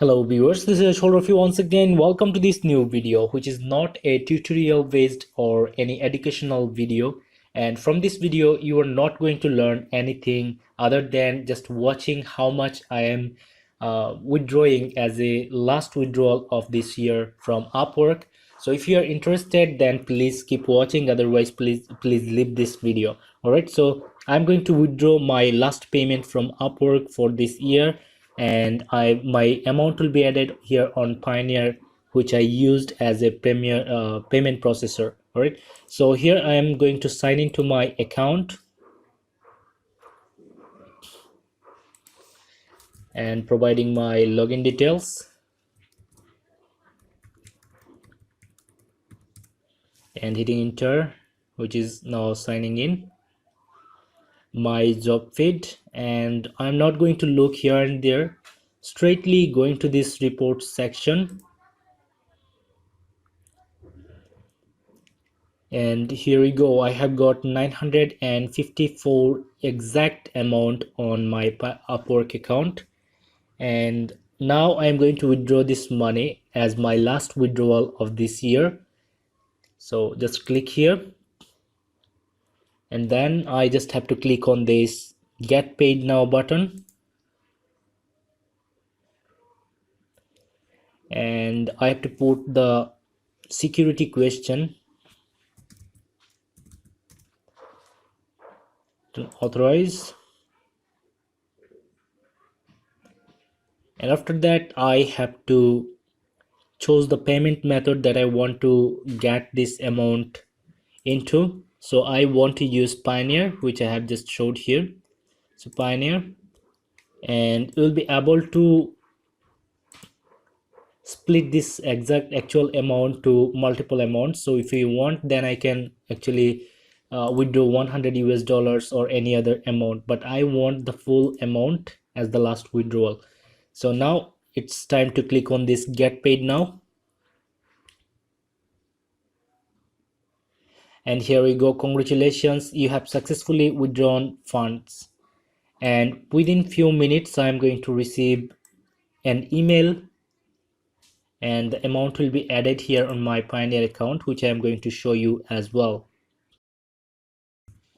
Hello viewers, this is Rafy once again. Welcome to this new video, which is not a tutorial based or any educational video. And from this video, you are not going to learn anything other than just watching how much I am withdrawing as a last withdrawal of this year from Upwork. So if you are interested, then please keep watching. Otherwise, please leave this video. All right. So I'm going to withdraw my last payment from Upwork for this year, and my amount will be added here on Pioneer, which I used as a premier payment processor. All right, so here I am going to sign into my account and providing my login details and hitting enter, which is now signing in my job feed. And I'm not going to look here and there, straightly going to this report section. And here we go. I have got 954 exact amount on my Upwork account, and now I'm going to withdraw this money as my last withdrawal of this year. So just click here, and then I just have to click on this get paid now button, and I have to put the security question to authorize. And after that, I have to choose the payment method that I want to get this amount into. So I want to use Pioneer, which I have just showed here. So Pioneer, and you'll be able to split this exact actual amount to multiple amounts. So if you want, then I can actually withdraw 100 US dollars or any other amount, but I want the full amount as the last withdrawal. So now it's time to click on this get paid now, and here we go. Congratulations, you have successfully withdrawn funds. And within few minutes I am going to receive an email, and the amount will be added here on my Pioneer account, which I am going to show you as well.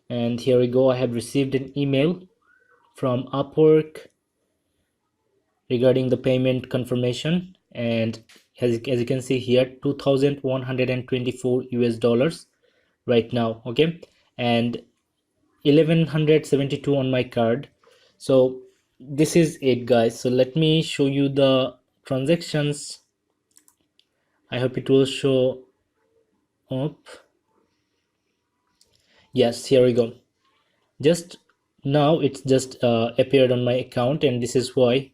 And here we go. I have received an email from Upwork regarding the payment confirmation, and as you can see here, 2,124 US dollars right now. Okay, and 1172 on my card. So this is it, guys. So let me show you the transactions. I hope it will show up. Yes, here we go. Just now it's just appeared on my account, and this is why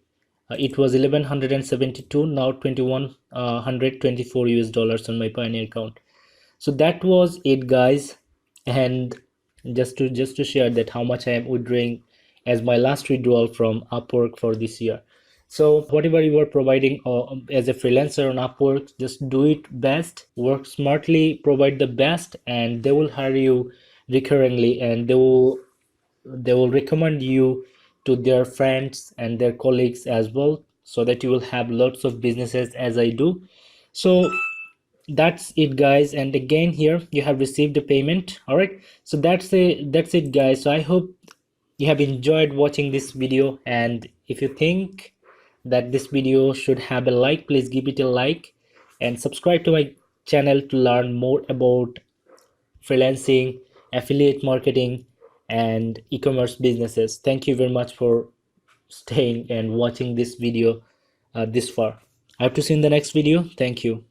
it was 1172, now 2124 US dollars on my Pioneer account. So that was it, guys. And just to share that how much I am withdrawing as my last withdrawal from Upwork for this year. So whatever you are providing as a freelancer on Upwork, just do it best, work smartly, provide the best, and they will hire you recurringly, and they will recommend you to their friends and their colleagues as well, so that you will have lots of businesses as I do. So that's it, guys. And again, here you have received the payment. All right, so that's it, guys. So I hope you have enjoyed watching this video, and if you think that this video should have a like, please give it a like and subscribe to my channel to learn more about freelancing, affiliate marketing, and e-commerce businesses. Thank you very much for staying and watching this video this far. I have to see you in the next video. Thank you.